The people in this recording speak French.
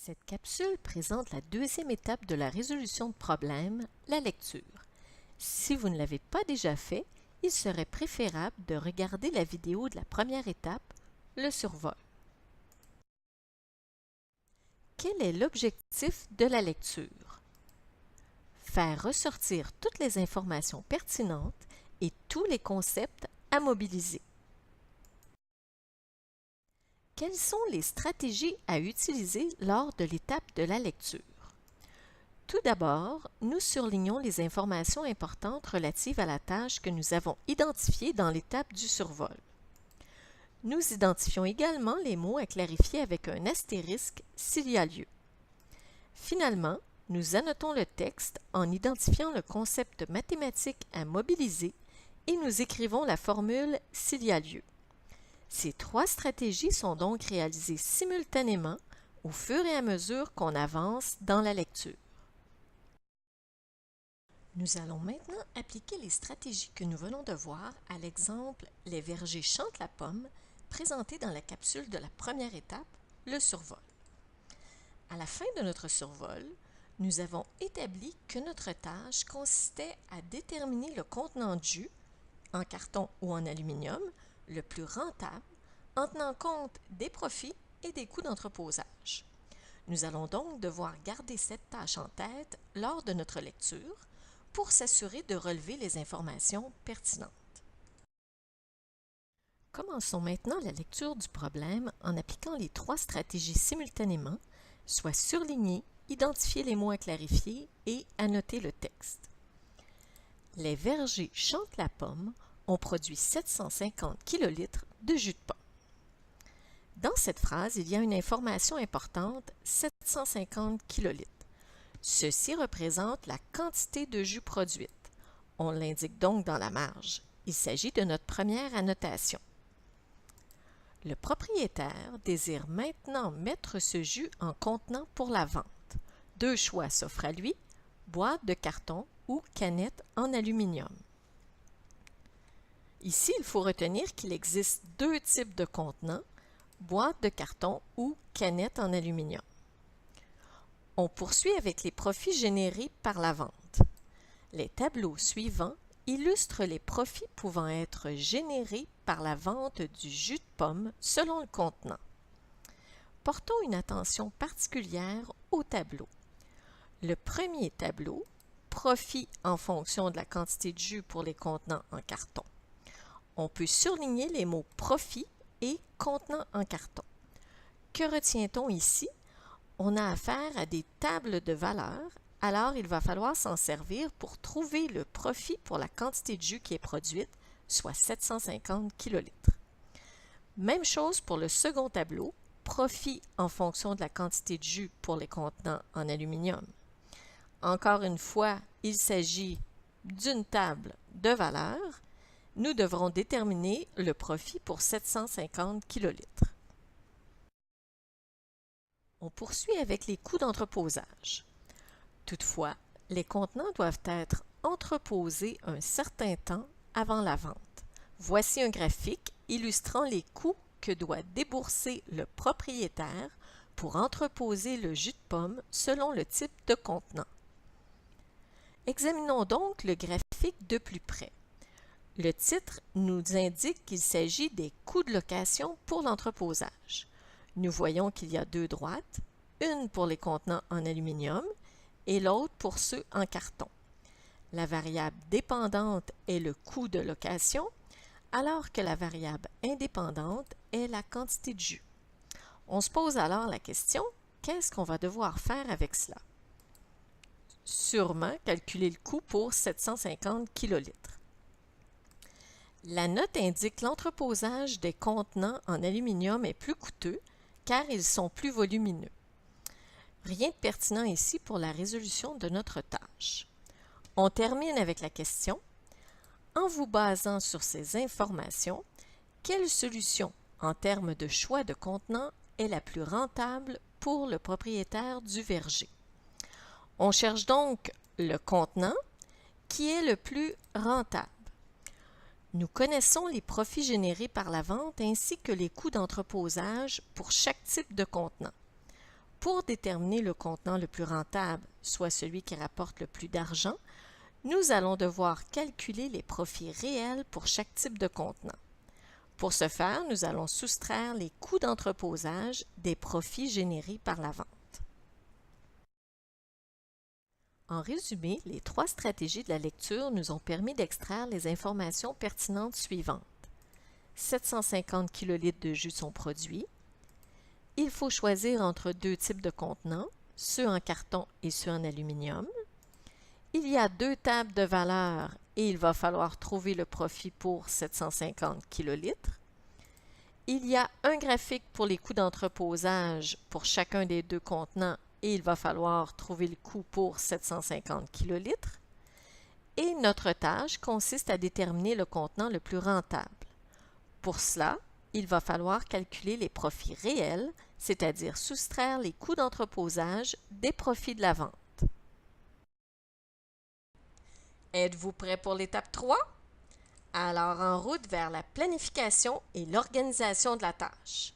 Cette capsule présente la deuxième étape de la résolution de problème, la lecture. Si vous ne l'avez pas déjà fait, il serait préférable de regarder la vidéo de la première étape, le survol. Quel est l'objectif de la lecture? Faire ressortir toutes les informations pertinentes et tous les concepts à mobiliser. Quelles sont les stratégies à utiliser lors de l'étape de la lecture? Tout d'abord, nous surlignons les informations importantes relatives à la tâche que nous avons identifiée dans l'étape du survol. Nous identifions également les mots à clarifier avec un astérisque s'il y a lieu. Finalement, nous annotons le texte en identifiant le concept mathématique à mobiliser et nous écrivons la formule s'il y a lieu. Ces trois stratégies sont donc réalisées simultanément au fur et à mesure qu'on avance dans la lecture. Nous allons maintenant appliquer les stratégies que nous venons de voir à l'exemple « Les vergers chantent la pomme » présenté dans la capsule de la première étape, le survol. À la fin de notre survol, nous avons établi que notre tâche consistait à déterminer le contenant de jus, en carton ou en aluminium, le plus rentable, en tenant compte des profits et des coûts d'entreposage. Nous allons donc devoir garder cette tâche en tête lors de notre lecture pour s'assurer de relever les informations pertinentes. Commençons maintenant la lecture du problème en appliquant les trois stratégies simultanément, soit surligner, identifier les mots à clarifier et annoter le texte. Les vergers chantent la pomme ont produit 750 kL de jus de pomme. Dans cette phrase, il y a une information importante, 750 kL. Ceci représente la quantité de jus produite. On l'indique donc dans la marge. Il s'agit de notre première annotation. Le propriétaire désire maintenant mettre ce jus en contenant pour la vente. Deux choix s'offrent à lui, boîte de carton ou canette en aluminium. Ici, il faut retenir qu'il existe deux types de contenants, boîte de carton ou canette en aluminium. On poursuit avec les profits générés par la vente. Les tableaux suivants illustrent les profits pouvant être générés par la vente du jus de pomme selon le contenant. Portons une attention particulière au tableau. Le premier tableau, profit en fonction de la quantité de jus pour les contenants en carton. On peut surligner les mots « profit » et « contenant en carton ». Que retient-on ici? On a affaire à des tables de valeurs, alors il va falloir s'en servir pour trouver le profit pour la quantité de jus qui est produite, soit 750 kL. Même chose pour le second tableau, profit en fonction de la quantité de jus pour les contenants en aluminium. Encore une fois, il s'agit d'une table de valeurs. Nous devrons déterminer le profit pour 750 kL. On poursuit avec les coûts d'entreposage. Toutefois, les contenants doivent être entreposés un certain temps avant la vente. Voici un graphique illustrant les coûts que doit débourser le propriétaire pour entreposer le jus de pomme selon le type de contenant. Examinons donc le graphique de plus près. Le titre nous indique qu'il s'agit des coûts de location pour l'entreposage. Nous voyons qu'il y a deux droites, une pour les contenants en aluminium et l'autre pour ceux en carton. La variable dépendante est le coût de location, alors que la variable indépendante est la quantité de jus. On se pose alors la question, qu'est-ce qu'on va devoir faire avec cela? Sûrement calculer le coût pour 750 kL. La note indique que l'entreposage des contenants en aluminium est plus coûteux car ils sont plus volumineux. Rien de pertinent ici pour la résolution de notre tâche. On termine avec la question. En vous basant sur ces informations, quelle solution en termes de choix de contenant est la plus rentable pour le propriétaire du verger? On cherche donc le contenant qui est le plus rentable. Nous connaissons les profits générés par la vente ainsi que les coûts d'entreposage pour chaque type de contenant. Pour déterminer le contenant le plus rentable, soit celui qui rapporte le plus d'argent, nous allons devoir calculer les profits réels pour chaque type de contenant. Pour ce faire, nous allons soustraire les coûts d'entreposage des profits générés par la vente. En résumé, les 3 stratégies de la lecture nous ont permis d'extraire les informations pertinentes suivantes. 750 kl de jus sont produits. Il faut choisir entre 2 types de contenants, ceux en carton et ceux en aluminium. Il y a 2 tables de valeur et il va falloir trouver le profit pour 750 kl. Il y a un graphique pour les coûts d'entreposage pour chacun des 2 contenants et il va falloir trouver le coût pour 750 kl. Et notre tâche consiste à déterminer le contenant le plus rentable. Pour cela, il va falloir calculer les profits réels, c'est-à-dire soustraire les coûts d'entreposage des profits de la vente. Êtes-vous prêt pour l'étape 3? Alors en route vers la planification et l'organisation de la tâche.